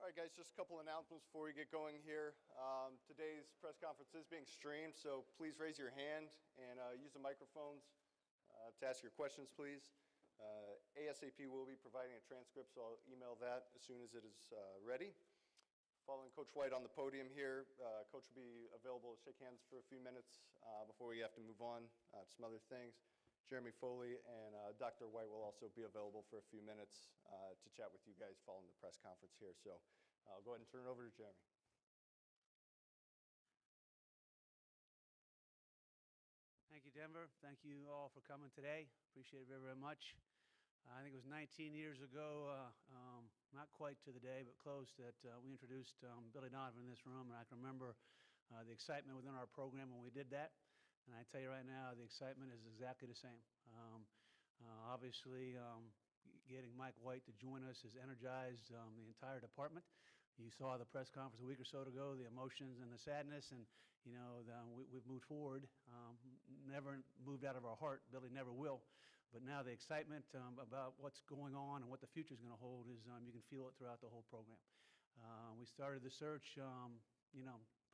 All right, guys, just a couple announcements before we get going here. Today's press conference is being streamed, so please raise your hand and use the microphones to ask your questions, please. ASAP will be providing a transcript, so I'll email that as soon as it is ready. Following Coach White on the podium here, Coach will be available to shake hands for a few minutes before we have to move on to some other things. Jeremy Foley and Dr. White will also be available for a few minutes to chat with you guys following the press conference here. So I'll go ahead and turn it over to Jeremy. Thank you, Denver. Thank you all for coming today. Appreciate it very, very much. I think it was 19 years ago, not quite to the day, but close, that we introduced Billy Donovan in this room, and I can remember the excitement within our program when we did that. And I tell you right now, the excitement is exactly the same. Obviously, getting Mike White to join us has energized the entire department. You saw the press conference a week or so ago, the emotions and the sadness, and you know we've moved forward. Never moved out of our heart. Billy never will. But now the excitement about what's going on and what the future is going to hold is you can feel it throughout the whole program. We started the search,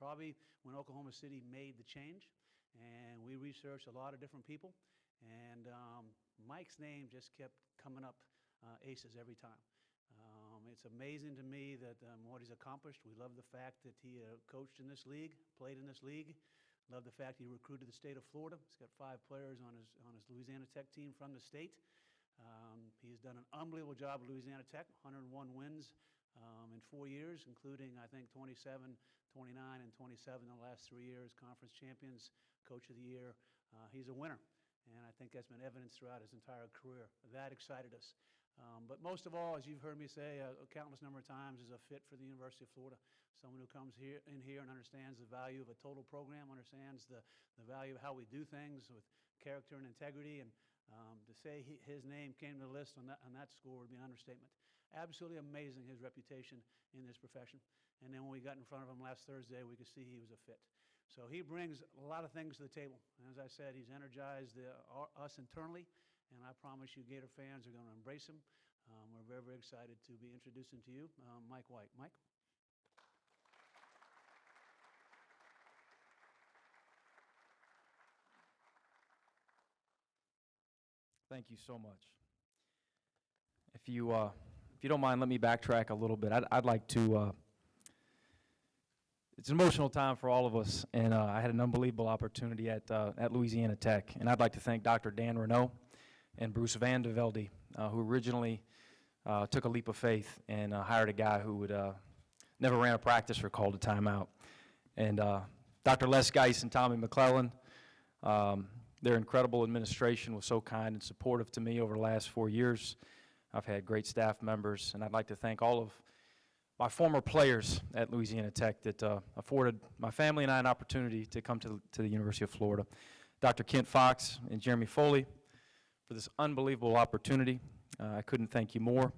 probably when Oklahoma City made the change. And we researched a lot of different people, and Mike's name just kept coming up aces every time. It's amazing to me that what he's accomplished. We love the fact that he coached in this league, played in this league. Love the fact he recruited the state of Florida. He's got 5 players on his Louisiana Tech team from the state. He's done an unbelievable job at Louisiana Tech, 101 wins in 4 years, including, I think, 27, 29, and 27 in the last 3 years, conference champions, coach of the year. He's a winner, and I think that's been evidenced throughout his entire career. That excited us. But most of all, as you've heard me say a countless number of times, is a fit for the University of Florida. Someone who comes in here and understands the value of a total program, understands the value of how we do things with character and integrity, and to say his name came to the list on that score would be an understatement. Absolutely amazing, his reputation in this profession. And then when we got in front of him last Thursday, we could see he was a fit. So he brings a lot of things to the table. And as I said, he's energized us internally, and I promise you Gator fans are going to embrace him. We're very, very excited to be introducing to you Mike White. Mike? Thank you so much. If you don't mind, let me backtrack a little bit. I'd like to. It's an emotional time for all of us, and I had an unbelievable opportunity at Louisiana Tech, and I'd like to thank Dr. Dan Renault and Bruce Van de Velde, who originally took a leap of faith and hired a guy who would never ran a practice or called a timeout, and Dr. Les Geis and Tommy McClellan. Their incredible administration was so kind and supportive to me over the last 4 years. I've had great staff members, and I'd like to thank all of my former players at Louisiana Tech that afforded my family and I an opportunity to come to the University of Florida. Dr. Kent Fox and Jeremy Foley for this unbelievable opportunity. I couldn't thank you more.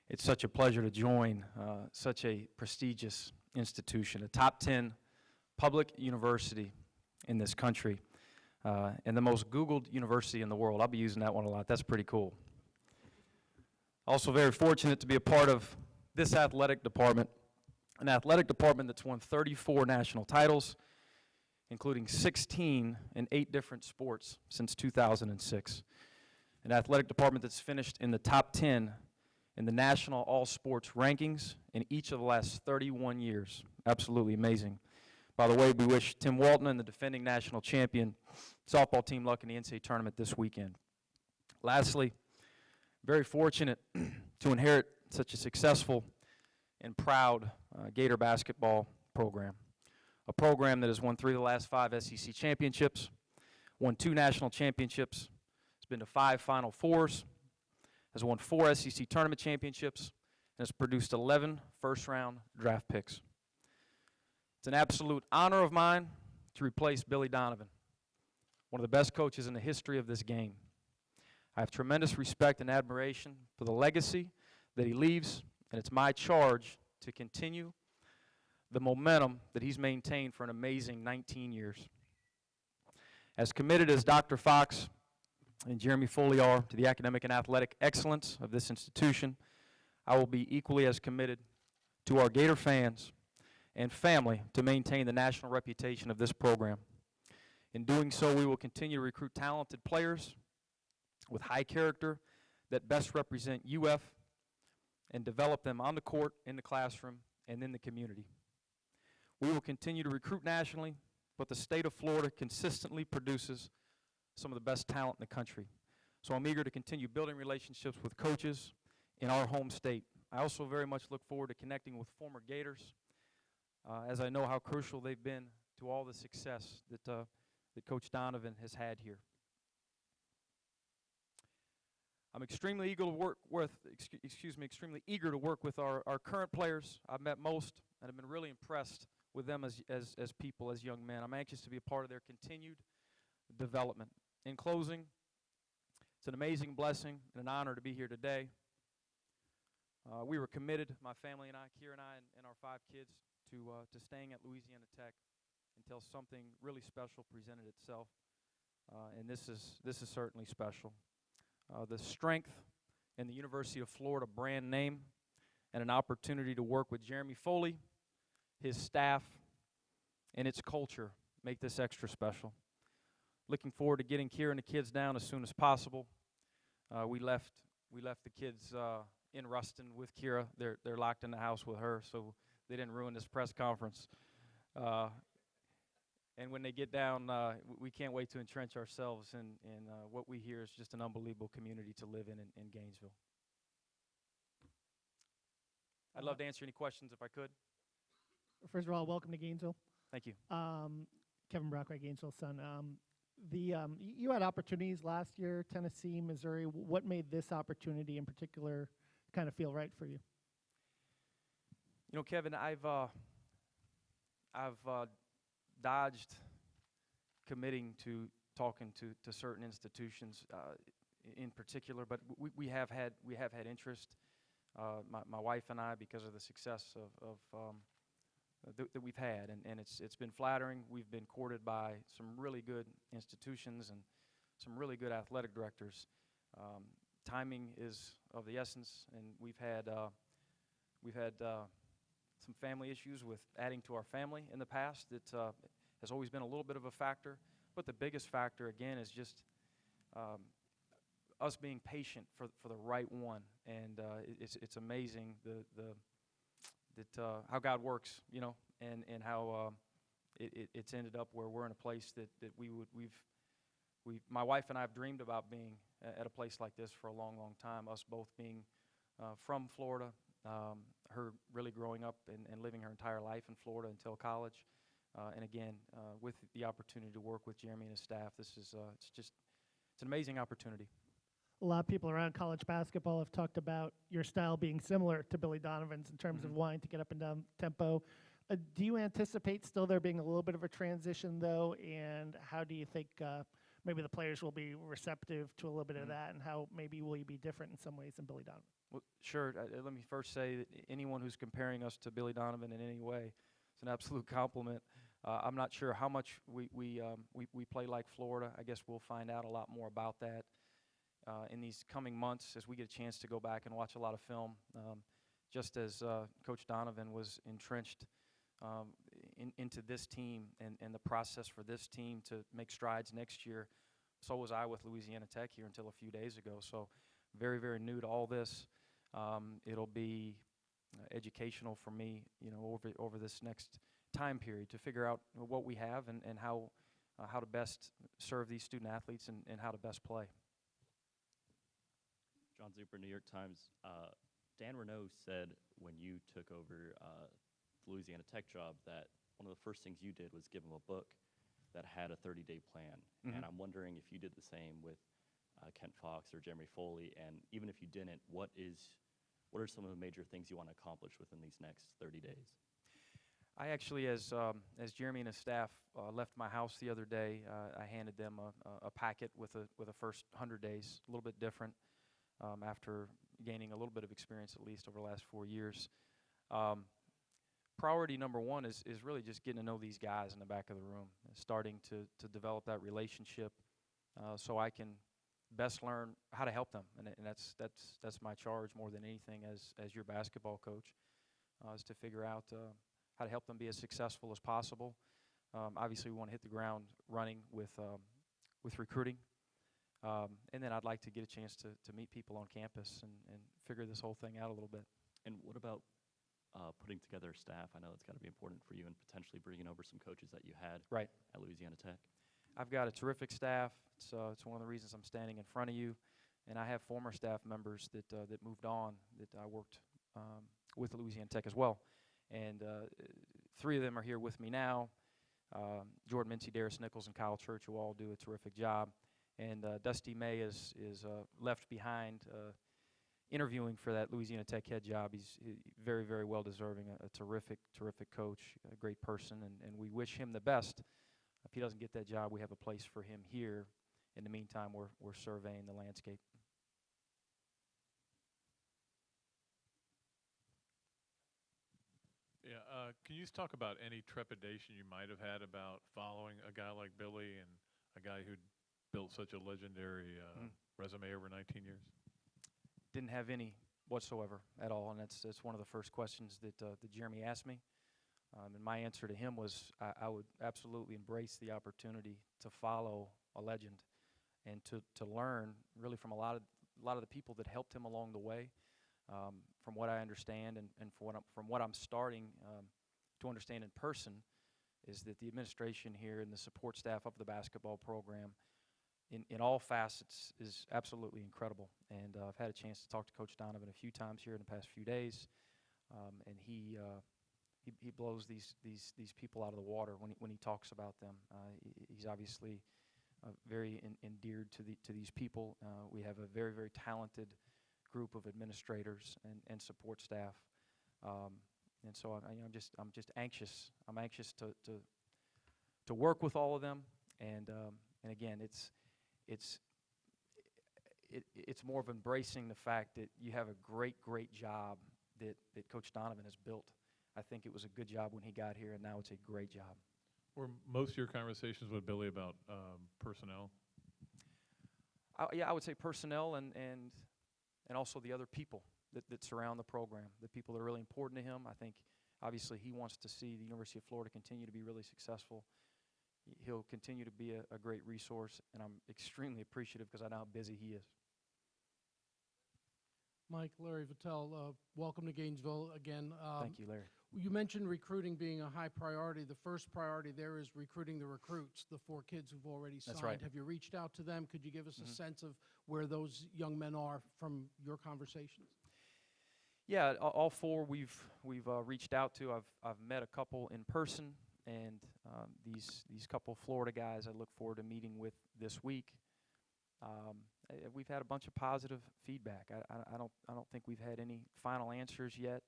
It's such a pleasure to join such a prestigious institution, a top 10 public university in this country, and the most Googled university in the world. I'll be using that one a lot. That's pretty cool. Also very fortunate to be a part of this athletic department, an athletic department that's won 34 national titles, including 16 in 8 different sports since 2006. An athletic department that's finished in the top 10 in the national all-sports rankings in each of the last 31 years. Absolutely amazing. By the way, we wish Tim Walton and the defending national champion softball team luck in the NCAA tournament this weekend. Lastly, very fortunate to inherit such a successful and proud Gator basketball program. A program that has won 3 of the last 5 SEC championships, won 2 national championships, has been to 5 Final Fours, has won 4 SEC tournament championships, and has produced 11 first-round draft picks. It's an absolute honor of mine to replace Billy Donovan, one of the best coaches in the history of this game. I have tremendous respect and admiration for the legacy that he leaves, and it's my charge to continue the momentum that he's maintained for an amazing 19 years. As committed as Dr. Fox and Jeremy Foley are to the academic and athletic excellence of this institution, I will be equally as committed to our Gator fans and family to maintain the national reputation of this program. In doing so, we will continue to recruit talented players with high character that best represent UF and develop them on the court, in the classroom, and in the community. We will continue to recruit nationally, but the state of Florida consistently produces some of the best talent in the country. So I'm eager to continue building relationships with coaches in our home state. I also very much look forward to connecting with former Gators, as I know how crucial they've been to all the success that Coach Donovan has had here. I'm extremely eager to work with, extremely eager to work with our current players. I've met most and have been really impressed with them as people, as young men. I'm anxious to be a part of their continued development. In closing, it's an amazing blessing and an honor to be here today. We were committed, my family and I, Kira and I, and our 5 kids, to staying at Louisiana Tech until something really special presented itself, and this is certainly special. The strength in the University of Florida brand name and an opportunity to work with Jeremy Foley, his staff, and its culture make this extra special. Looking forward to getting Kira and the kids down as soon as possible. We left the kids in Ruston with Kira. They're locked in the house with her, so they didn't ruin this press conference. And when they get down, we can't wait to entrench ourselves in what we hear is just an unbelievable community to live in Gainesville. I'd love to answer any questions if I could. First of all, welcome to Gainesville. Thank you. Kevin Brockway, Gainesville's son. You had opportunities last year, Tennessee, Missouri. What made this opportunity in particular kind of feel right for you? You know, Kevin, I've dodged committing to talking to certain institutions in particular, but we have had interest. My wife and I, because of the success that we've had, and it's been flattering. We've been courted by some really good institutions and some really good athletic directors. Timing is of the essence, and we've had some family issues with adding to our family in the past that has always been a little bit of a factor. But the biggest factor, again, is just us being patient for the right one. And it's amazing how God works, you know, and how it's ended up where we're in a place that my wife and I have dreamed about being at a place like this for a long, long time. Us both being from Florida, her really growing up and living her entire life in Florida until college, and again with the opportunity to work with Jeremy and his staff. This is it's an amazing opportunity. A lot of people around college basketball have talked about your style being similar to Billy Donovan's in terms of wanting to get up and down tempo. Do you anticipate still there being a little bit of a transition, though, and how do you think maybe the players will be receptive to a little bit of that, and how maybe will you be different in some ways than Billy Donovan? Well, sure. Let me first say that anyone who's comparing us to Billy Donovan in any way, it's an absolute compliment. I'm not sure how much we play like Florida. I guess we'll find out a lot more about that in these coming months as we get a chance to go back and watch a lot of film. Just as Coach Donovan was entrenched into this team and the process for this team to make strides next year, so was I with Louisiana Tech here until a few days ago. So very, very new to all this. It'll be educational for me, you know, over this next time period to figure out what we have and how to best serve these student athletes and how to best play. John Zuper, New York Times. Dan Renault said when you took over the Louisiana Tech job that one of the first things you did was give him a book that had a 30-day plan. And I'm wondering if you did the same with Kent Fox or Jeremy Foley, and even if you didn't, what are some of the major things you want to accomplish within these next 30 days? I actually, as Jeremy and his staff left my house the other day, I handed them a packet with a first 100 days, a little bit different after gaining a little bit of experience at least over the last 4 years. Priority number one is really just getting to know these guys in the back of the room, starting to develop that relationship so I can best learn how to help them, and that's my charge more than anything as your basketball coach, is to figure out how to help them be as successful as possible. Obviously, we want to hit the ground running with recruiting, and then I'd like to get a chance to meet people on campus and figure this whole thing out a little bit. And what about putting together a staff? I know it's got to be important for you, and potentially bringing over some coaches that you had Right. at Louisiana Tech. I've got a terrific staff. It's one of the reasons I'm standing in front of you, and I have former staff members that moved on that I worked with Louisiana Tech as well, and 3 of them are here with me now. Jordan Mincy, Darius Nichols, and Kyle Church, who all do a terrific job, and Dusty May is left behind interviewing for that Louisiana Tech head job. He's very, very well deserving, a terrific coach, a great person, and we wish him the best. If he doesn't get that job, we have a place for him here. In the meantime, we're surveying the landscape. Yeah, can you just talk about any trepidation you might have had about following a guy like Billy and a guy who built such a legendary resume over 19 years? Didn't have any whatsoever at all, and that's one of the first questions that Jeremy asked me. And my answer to him was I would absolutely embrace the opportunity to follow a legend and to learn really from a lot of the people that helped him along the way. From what I understand and from what I'm starting to understand in person is that the administration here and the support staff of the basketball program in all facets is absolutely incredible. And I've had a chance to talk to Coach Donovan a few times here in the past few days, and he blows these people out of the water when he talks about them. He's obviously very endeared to these people. We have a very, very talented group of administrators and support staff, and so I'm just anxious. I'm anxious to work with all of them, and again, it's more of embracing the fact that you have a great job that Coach Donovan has built. I think it was a good job when he got here, and now it's a great job. Were most of your conversations with Billy about personnel? Yeah, I would say personnel and also the other people that surround the program, the people that are really important to him. I think, obviously, he wants to see the University of Florida continue to be really successful. He'll continue to be a great resource, and I'm extremely appreciative because I know how busy he is. Mike, Larry Vitale, welcome to Gainesville again. Thank you, Larry. You mentioned recruiting being a high priority. The first priority there is recruiting the recruits, the 4 kids who've already signed. That's right. Have you reached out to them? Could you give us a sense of where those young men are from your conversations? Yeah, all 4 we've reached out to. I've met a couple in person, and these couple Florida guys I look forward to meeting with this week. We've had a bunch of positive feedback. I don't think we've had any final answers yet.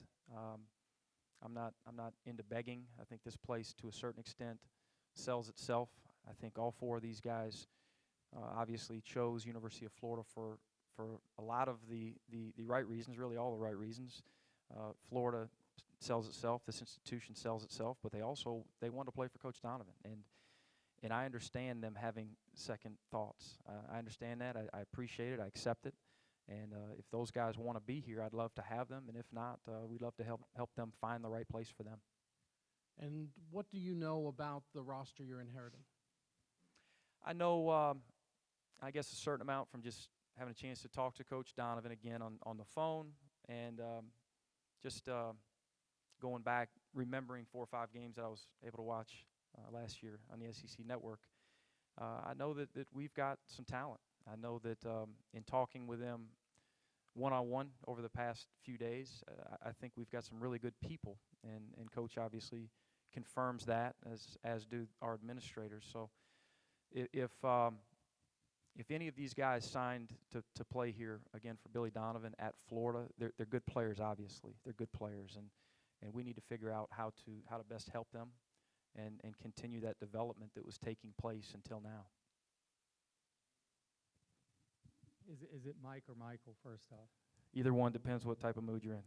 I'm not into begging. I think this place, to a certain extent, sells itself. I think all 4 of these guys obviously chose University of Florida for a lot of the right reasons, really all the right reasons. Florida sells itself. This institution sells itself, but they want to play for Coach Donovan, and I understand them having second thoughts. I understand that. I appreciate it. I accept it. And if those guys want to be here, I'd love to have them. And if not, we'd love to help them find the right place for them. And what do you know about the roster you're inheriting? I know, I guess, a certain amount from just having a chance to talk to Coach Donovan again on the phone, and just going back, remembering 4 or 5 games that I was able to watch last year on the SEC Network. I know that we've got some talent. I know that in talking with them one-on-one over the past few days, I think we've got some really good people, and Coach obviously confirms that, as do our administrators. So if any of these guys signed to play here again for Billy Donovan at Florida, they're good players. Obviously, they're good players, and we need to figure out how to best help them and continue that development that was taking place until now. Is it Mike or Michael, first off? Either one, depends what type of mood you're in.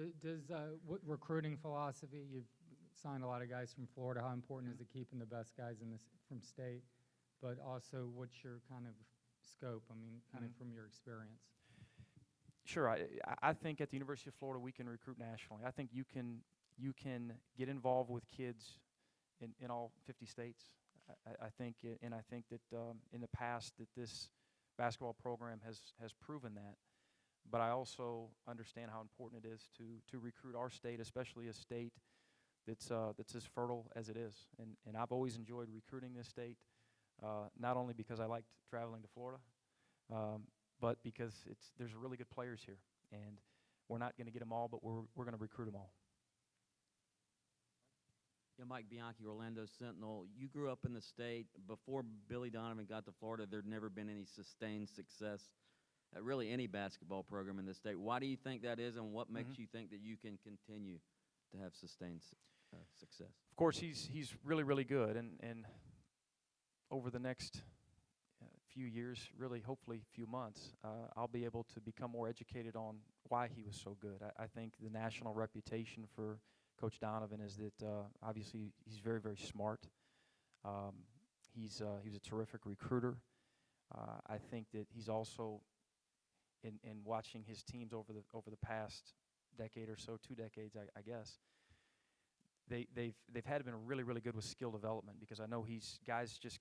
Okay. Does what recruiting philosophy, you've signed a lot of guys from Florida, how important is it keeping the best guys from state? But also, what's your kind of scope? I mean, kind of from your experience. Sure. I think at the University of Florida we can recruit nationally. I think you can get involved with kids in all 50 states. I think that in the past that this basketball program has proven that. But I also understand how important it is to recruit our state, especially a state that's as fertile as it is. And I've always enjoyed recruiting this state, not only because I liked traveling to Florida, but because there's really good players here. And we're not going to get them all, but we're going to recruit them all. Yeah, Mike Bianchi, Orlando Sentinel. You grew up in the state. Before Billy Donovan got to Florida, there'd never been any sustained success at really any basketball program in the state. Why do you think that is, and what makes you think that you can continue to have sustained success? Of course, he's really, really good. And over the next few years, really hopefully few months, I'll be able to become more educated on why he was so good. I think the national reputation for Coach Donovan is that obviously he's very, very smart. He's a terrific recruiter. I think that he's also in watching his teams over the past decade or so, 2 decades, I guess. They've had been really, really good with skill development, because I know guys just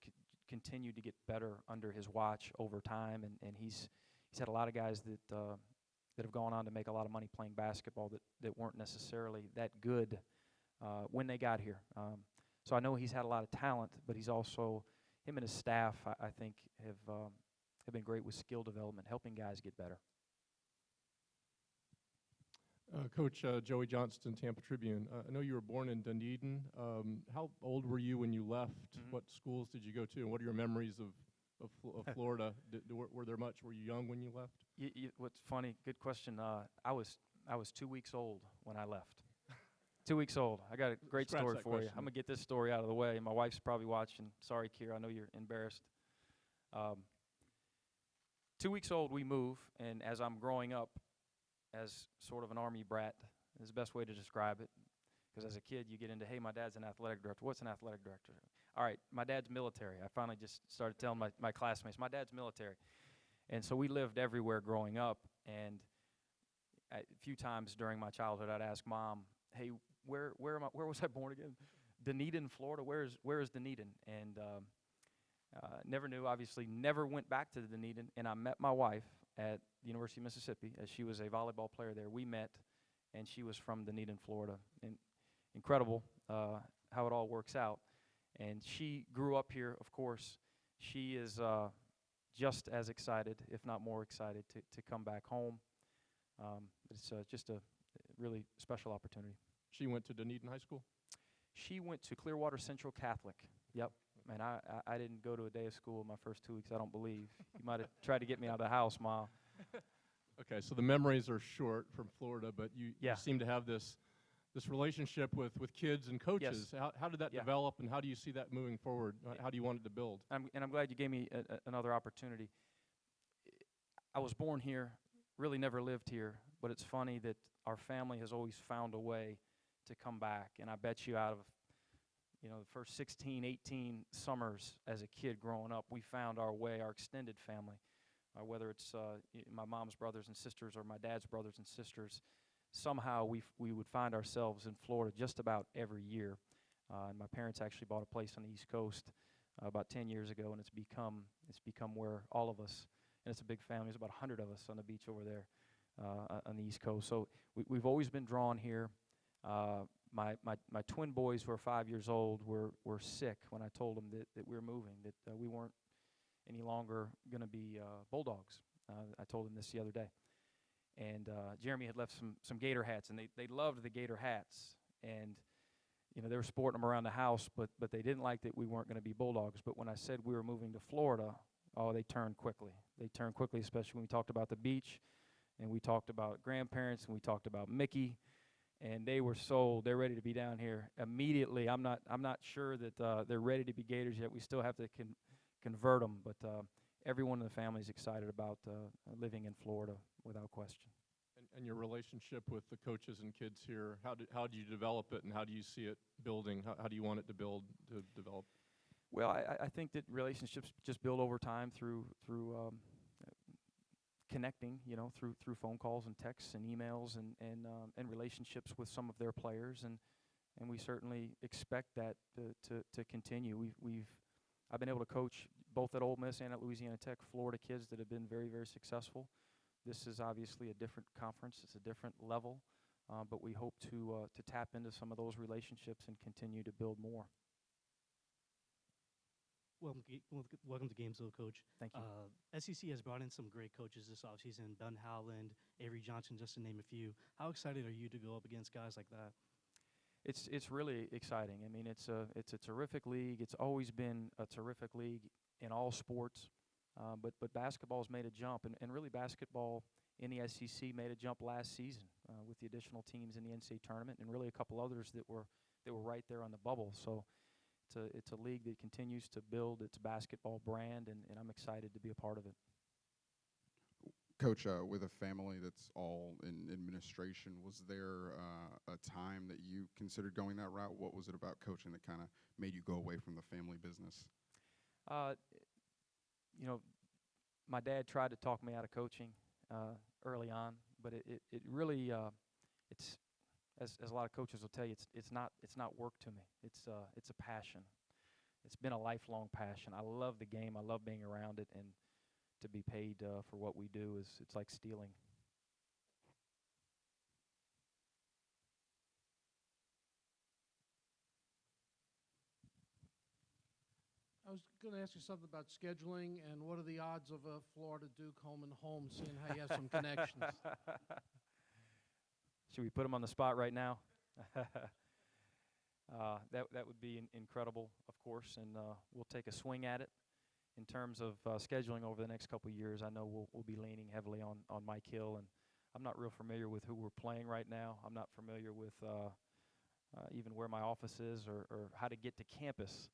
continue to get better under his watch over time, and he's had a lot of guys that have gone on to make a lot of money playing basketball that weren't necessarily that good when they got here. So I know he's had a lot of talent, but he's also, him and his staff, I think, have been great with skill development, helping guys get better. Coach Joey Johnston, Tampa Tribune. I know you were born in Dunedin. How old were you when you left? What schools did you go to, and what are your memories of Florida? Were there much? Were you young when you left? What's funny, good question. I was 2 weeks old when I left. 2 weeks old. I got a great Scratch story that for you. question. I'm going to get this story out of the way. My wife's probably watching. Sorry, Kira, I know you're embarrassed. 2 weeks old, we move, and as I'm growing up as sort of an Army brat, is the best way to describe it. Because as a kid, you get into, hey, my dad's an athletic director. What's an athletic director? All right, my dad's military. I finally just started telling my classmates, my dad's military. And so we lived everywhere growing up, and a few times during my childhood, I'd ask Mom, hey, where was I born again? Dunedin, Florida. Where is Dunedin? And never knew, obviously, never went back to Dunedin, and I met my wife at the University of Mississippi, as she was a volleyball player there. We met, and she was from Dunedin, Florida. And incredible how it all works out. And she grew up here, of course. She is just as excited, if not more excited, to come back home. It's just a really special opportunity. She went to Dunedin High School? She went to Clearwater Central Catholic. Yep. And I didn't go to a day of school in my first 2 weeks, I don't believe. You might have tried to get me out of the house, Ma. Okay, so the memories are short from Florida, but you seem to have this relationship with kids and coaches. Yes. How did that develop, and how do you see that moving forward? How do you want it to build? And I'm glad you gave me another opportunity. I was born here, really never lived here, but it's funny that our family has always found a way to come back. And I bet you out of the first 16, 18 summers as a kid growing up, we found our way, our extended family, whether it's my mom's brothers and sisters or my dad's brothers and sisters. Somehow we would find ourselves in Florida just about every year. And my parents actually bought a place on the East Coast about 10 years ago, and it's become where all of us, and it's a big family. There's about 100 of us on the beach over there on the East Coast. So we've always been drawn here. My twin boys, who are 5 years old, were sick when I told them that we were moving, that we weren't any longer going to be Bulldogs. I told them this the other day. And Jeremy had left some Gator hats, and they loved the Gator hats. And they were sporting them around the house, but they didn't like that we weren't going to be Bulldogs. But when I said we were moving to Florida, they turned quickly. They turned quickly, especially when we talked about the beach, and we talked about grandparents, and we talked about Mickey. And they were sold. They're ready to be down here immediately. I'm not sure that they're ready to be Gators yet. We still have to convert them, but everyone in the family is excited about living in Florida without question. And your relationship with the coaches and kids here, how do you develop it, and how do you see it building? How do you want it to develop? Well, I think that relationships just build over time through connecting, through phone calls and texts and emails and relationships with some of their players, and we certainly expect that to continue. I've been able to coach both at Ole Miss and at Louisiana Tech Florida kids that have been very, very successful. This is obviously a different conference. It's a different level, but we hope to tap into some of those relationships and continue to build more. Welcome to Gainesville, Coach. Thank you. SEC has brought in some great coaches this offseason, Ben Howland, Avery Johnson, just to name a few. How excited are you to go up against guys like that? It's really exciting. I mean, it's a terrific league. It's always been a terrific league in all sports, but basketball's made a jump, and really basketball in the SEC made a jump last season with the additional teams in the NCAA tournament, and really a couple others that were right there on the bubble. So it's a league that continues to build its basketball brand, and I'm excited to be a part of it. Coach, with a family that's all in administration, was there a time that you considered going that route? What was it about coaching that kind of made you go away from the family business? My dad tried to talk me out of coaching early on, but it really it's as a lot of coaches will tell you, it's not work to me. It's a passion. It's been a lifelong passion. I love the game. I love being around it, and to be paid for what we do it's like stealing. I was going to ask you something about scheduling, and what are the odds of a Florida Duke home and home, seeing how you have some connections? Should we put him on the spot right now? That would be incredible, of course, and we'll take a swing at it. In terms of scheduling over the next couple of years, I know we'll be leaning heavily on Mike Hill, and I'm not real familiar with who we're playing right now. I'm not familiar with even where my office is or how to get to campus,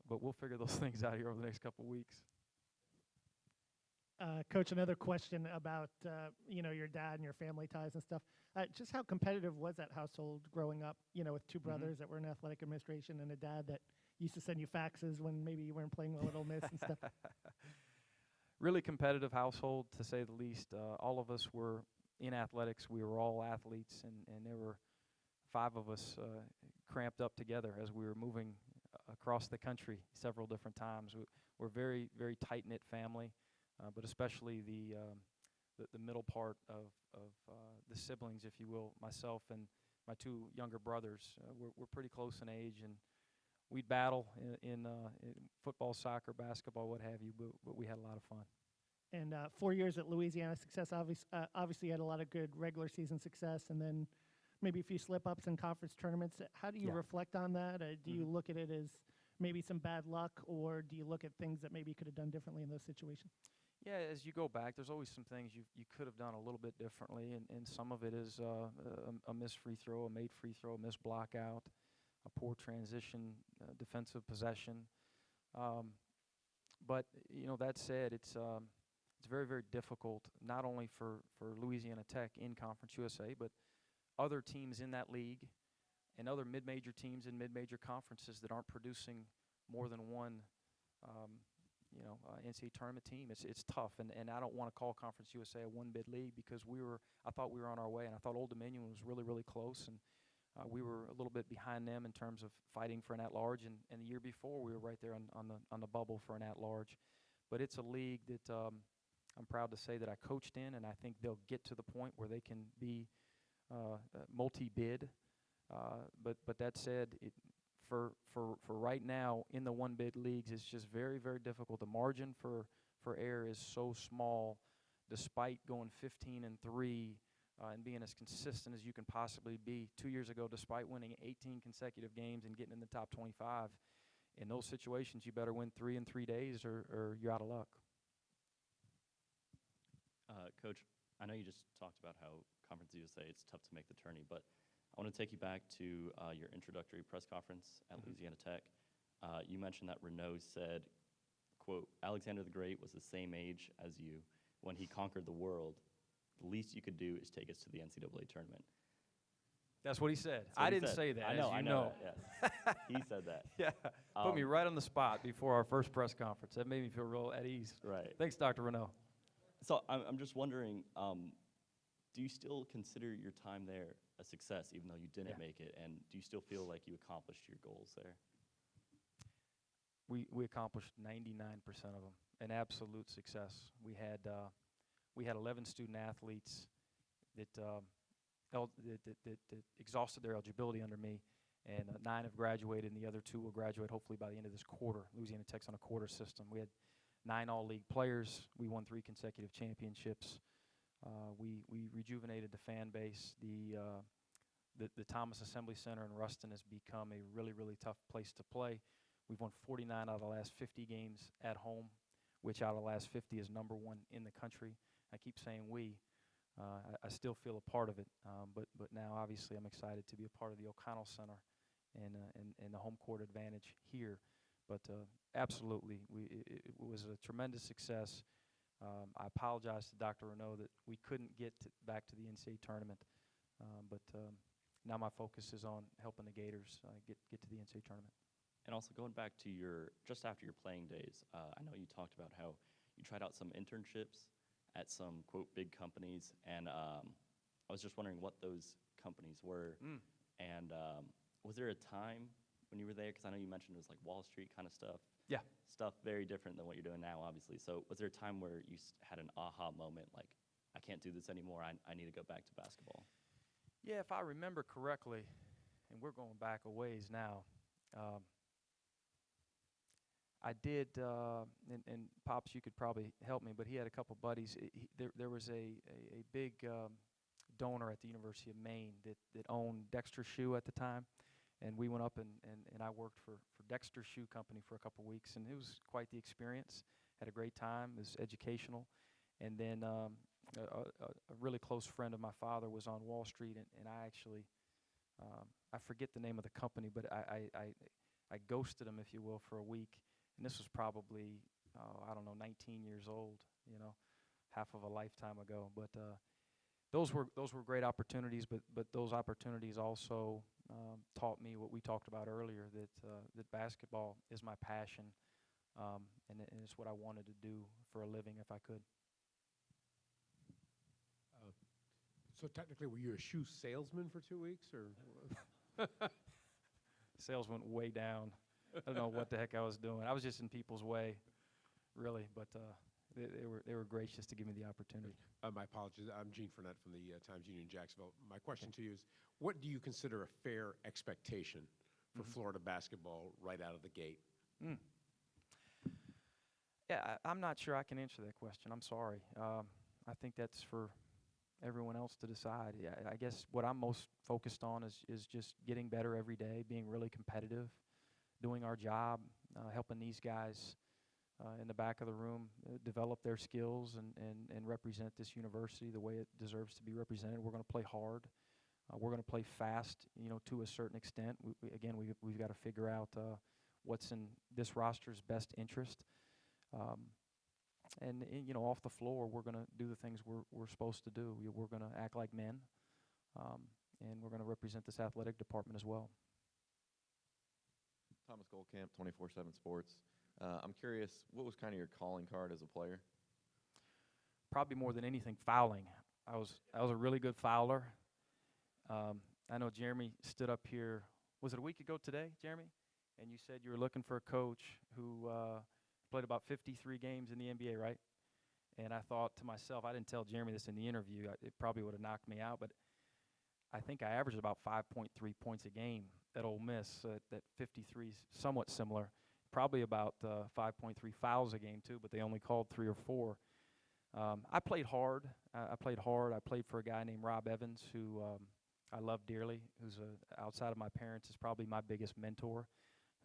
but we'll figure those things out here over the next couple of weeks. Coach, another question about your dad and your family ties and stuff. Just how competitive was that household growing up? With two brothers that were in athletic administration and a dad that used to send you faxes when maybe you weren't playing well at Ole Miss and stuff. Really competitive household, to say the least. All of us were in athletics. We were all athletes, and there were 5 of us cramped up together as we were moving across the country several different times. We're a very, very tight-knit family. But especially the middle part of the siblings, if you will, myself and my 2 younger brothers, we're pretty close in age, and we'd battle in football, soccer, basketball, what have you, but we had a lot of fun. And 4 years at Louisiana success, obviously had a lot of good regular season success, and then maybe a few slip-ups in conference tournaments. How do you reflect on that? Do you look at it as maybe some bad luck, or do you look at things that maybe you could have done differently in those situations? Yeah, as you go back, there's always some things you could have done a little bit differently, and some of it is a missed free throw, a made free throw, a missed block out, a poor transition, defensive possession. But that said, it's very, very difficult, not only for Louisiana Tech in Conference USA, but other teams in that league and other mid-major teams in mid-major conferences that aren't producing more than one NCAA tournament team. It's tough, and I don't want to call Conference USA a one-bid league because I thought we were on our way, and I thought Old Dominion was really, really close, and we were a little bit behind them in terms of fighting for an at-large, and the year before we were right there on the bubble for an at-large. But it's a league that I'm proud to say that I coached in, and I think they'll get to the point where they can be multi-bid. But that said, for right now in the one-bid leagues, it's just very, very difficult. The margin for error is so small, despite going 15-3 and being as consistent as you can possibly be. 2 years ago, despite winning 18 consecutive games and getting in the top 25, in those situations, you better win 3 in 3 days or you're out of luck. Coach, I know you just talked about how Conference USA, it's tough to make the tourney, but I want to take you back to your introductory press conference at Louisiana Tech. You mentioned that Renault said, quote, Alexander the Great was the same age as you when he conquered the world. The least you could do is take us to the NCAA tournament. That's what he said. That's what I he didn't said. say that, I know, as you I know. That, yes. He said that. Yeah, put me Um, right on the spot before our first press conference. That made me feel real at ease. Right. Thanks, Dr. Renaud. So I'm just wondering, do you still consider your time there a success, even though you didn't Yeah. make it? And do you still feel like you accomplished your goals there? We accomplished 99% of them, an absolute success. We had 11 student athletes that exhausted their eligibility under me, and 9 have graduated, and the other 2 will graduate hopefully by the end of this quarter. Louisiana Tech's on a quarter system. We had 9 all-league players. We won 3 consecutive championships. We rejuvenated the fan base. The Thomas Assembly Center in Ruston has become a really, really tough place to play. We've won 49 out of the last 50 games at home, which out of the last 50 is number 1 in the country. I keep saying we. I still feel a part of it, but now obviously I'm excited to be a part of the O'Connell Center and the home court advantage here. But absolutely, it was a tremendous success. I apologize to Dr. Renaud that we couldn't get back to the NCAA tournament, but now my focus is on helping the Gators get to the NCAA tournament. And also going back to just after your playing days, I know you talked about how you tried out some internships at some, quote, big companies, and I was just wondering what those companies were. And was there a time when you were there, because I know you mentioned it was like Wall Street kind of stuff. Yeah. Stuff very different than what you're doing now, obviously. So was there a time where you had an aha moment, like, I can't do this anymore, I need to go back to basketball? Yeah, if I remember correctly, and we're going back a ways now, I did, and Pops, you could probably help me, but he had a couple buddies. There was a big donor at the University of Maine that owned Dexter Shoe at the time, and we went up and I worked for Dexter Shoe Company for a couple weeks, and it was quite the experience. Had a great time. It was educational. And then a really close friend of my father was on Wall Street, and I actually, I forget the name of the company, but I ghosted him, if you will, for a week. And this was probably, I don't know, 19 years old, half of a lifetime ago. But those were great opportunities, but those opportunities also taught me what we talked about earlier, that basketball is my passion, and it's what I wanted to do for a living if I could. So technically, were you a shoe salesman for 2 weeks, or? Sales went way down. I don't know what the heck I was doing. I was just in people's way, really, but they were gracious to give me the opportunity. My apologies. I'm Gene Fournette from the Times-Union Jacksonville. My question to you is, what do you consider a fair expectation for Florida basketball right out of the gate? Yeah, I'm not sure I can answer that question. I'm sorry. I think that's for everyone else to decide. Yeah, I guess what I'm most focused on is just getting better every day, being really competitive, doing our job, helping these guys in the back of the room develop their skills and represent this university the way it deserves to be represented. We're going to play hard. We're going to play fast, to a certain extent. We've got to figure out what's in this roster's best interest. And off the floor, we're going to do the things we're supposed to do. We're going to act like men, and we're going to represent this athletic department as well. Thomas Goldkamp, 24/7 Sports. I'm curious, what was kind of your calling card as a player? Probably more than anything, fouling. I was a really good fouler. I know Jeremy stood up here, was it a week ago today, Jeremy? And you said you were looking for a coach who played about 53 games in the NBA, right? And I thought to myself, I didn't tell Jeremy this in the interview, it probably would have knocked me out, but I think I averaged about 5.3 points a game at Ole Miss. That 53 is somewhat similar. Probably about 5.3 fouls a game too, but they only called 3 or 4. I played hard. I played for a guy named Rob Evans, who I love dearly, who's outside of my parents is probably my biggest mentor,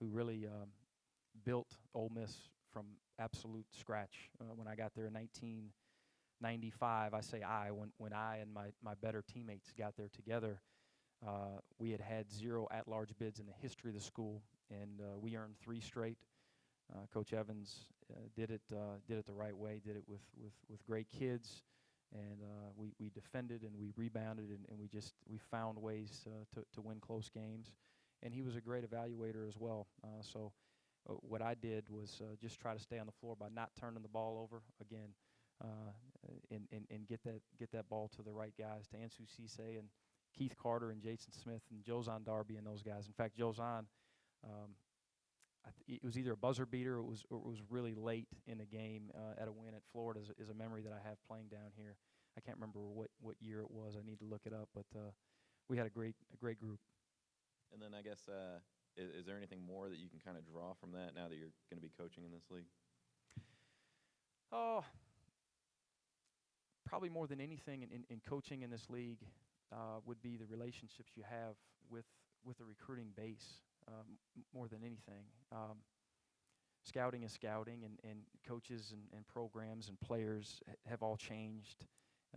who really built Ole Miss from absolute scratch. When I got there in 1995, I say when I and my better teammates got there together, we had 0 at-large bids in the history of the school, and we earned 3 straight. Coach Evans did it the right way, did it with great kids, and we defended and we rebounded, and we found ways to win close games. And he was a great evaluator as well. So what I did was just try to stay on the floor by not turning the ball over again, and get that ball to the right guys, to Ansu Cisse and Keith Carter and Jason Smith and Jozon Darby and those guys. In fact, Jozon, it was either a buzzer beater or it was really late in the game at a win at Florida is a memory that I have playing down here. I can't remember what year it was. I need to look it up, but we had a great group. And then I guess, is there anything more that you can kind of draw from that now that you're going to be coaching in this league? Oh, probably more than anything in coaching in this league would be the relationships you have with the recruiting base, more than anything. Scouting is scouting, and coaches and programs and players have all changed.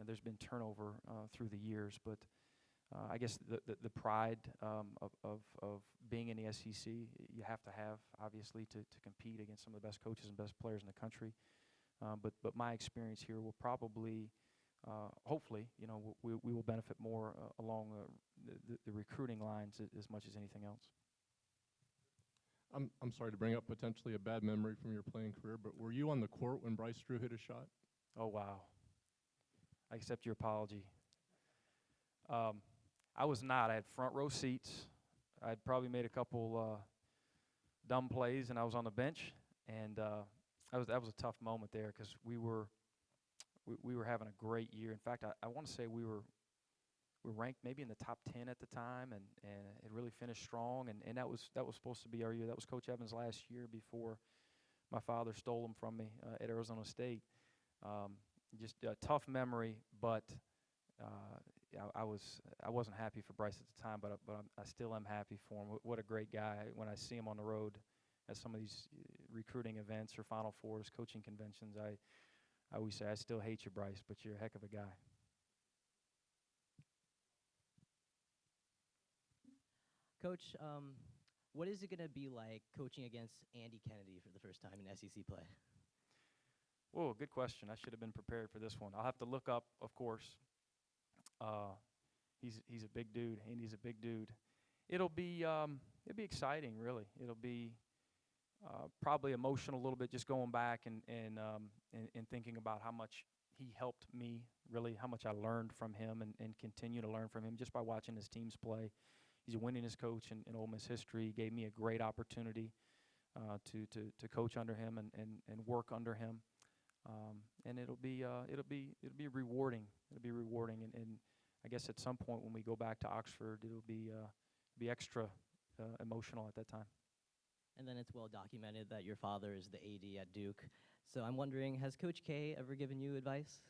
There's been turnover through the years, but I guess the pride of being in the SEC you have to have, obviously, to compete against some of the best coaches and best players in the country. But my experience here will probably, hopefully, we will benefit more along the recruiting lines as much as anything else. I'm sorry to bring up potentially a bad memory from your playing career, but were you on the court when Bryce Drew hit a shot? Oh, wow. I accept your apology. I was not. I had front row seats. I'd probably made a couple dumb plays, and I was on the bench. And that was a tough moment there because we were having a great year. In fact, I want to say we were ranked maybe in the top 10 at the time, and it really finished strong. And that was supposed to be our year. That was Coach Evans' last year before my father stole him from me at Arizona State. Just a tough memory, but I wasn't happy for Bryce at the time, but I still am happy for him. What a great guy. When I see him on the road at some of these recruiting events or Final Fours, coaching conventions, I always say, I still hate you, Bryce, but you're a heck of a guy. Coach, what is it going to be like coaching against Andy Kennedy for the first time in SEC play? Whoa, good question. I should have been prepared for this one. I'll have to look up, of course. He's a big dude. Andy's a big dude. It'll be exciting, really. It'll be probably emotional a little bit, just going back and thinking about how much he helped me, really, how much I learned from him and continue to learn from him just by watching his teams play. He's a winningest coach in Ole Miss history. He gave me a great opportunity to coach under him and work under him. And it'll be rewarding. It'll be rewarding, and I guess at some point when we go back to Oxford, it'll be extra emotional at that time. And then it's well documented that your father is the AD at Duke. So I'm wondering, has Coach K ever given you advice?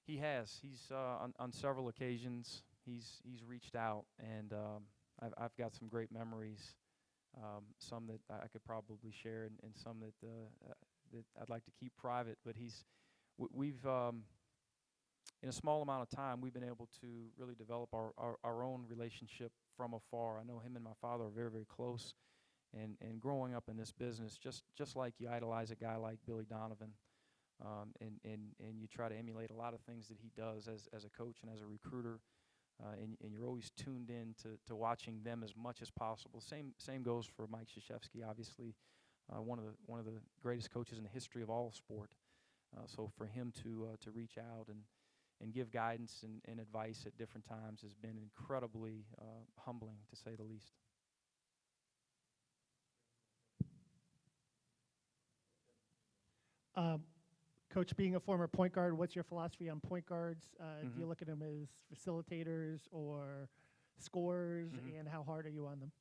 He has. He's on several occasions. He's reached out, and I've got some great memories. Some that I could probably share, and some that I'd like to keep private. But we've in a small amount of time, we've been able to really develop our own relationship from afar. I know him and my father are very, very close. And growing up in this business, just like you idolize a guy like Billy Donovan, and you try to emulate a lot of things that he does as a coach and as a recruiter, and you're always tuned in to watching them as much as possible. Same goes for Mike Krzyzewski, obviously, one of the greatest coaches in the history of all sport. So for him to reach out and give guidance and advice at different times has been incredibly humbling, to say the least. Coach, being a former point guard, what's your philosophy on point guards? Do you look at them as facilitators or scorers, and how hard are you on them?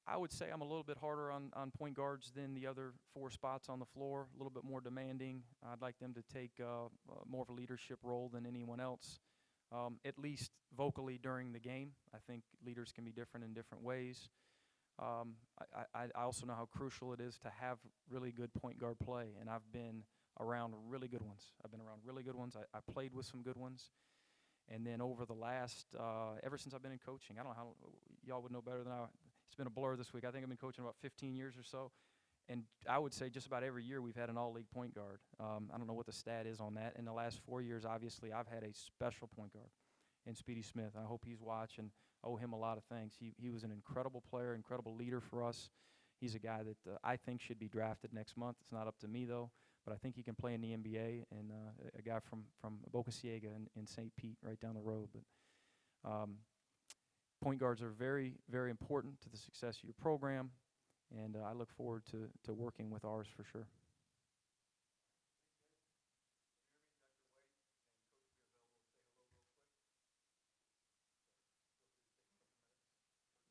I would say I'm a little bit harder on point guards than the other four spots on the floor, a little bit more demanding. I'd like them to take more of a leadership role than anyone else, at least vocally during the game. I think leaders can be different in different ways. I also know how crucial it is to have really good point guard play, and I've been around really good ones. I played with some good ones. And then over the last, ever since I've been in coaching, I don't know how, y'all would know better than I. It's been a blur this week. I think I've been coaching about 15 years or so. and I would say just about every year we've had an all-league point guard. I don't know what the stat is on that. In the last 4 years, obviously, I've had a special point guard in Speedy Smith. I hope he's watching. Owe him a lot of things. He was an incredible player, incredible leader for us. He's a guy that I think should be drafted next month. It's not up to me, though, but I think he can play in the NBA, and a guy from Boca Ciega in St. Pete right down the road. But point guards are very, very important to the success of your program, and I look forward to working with ours for sure.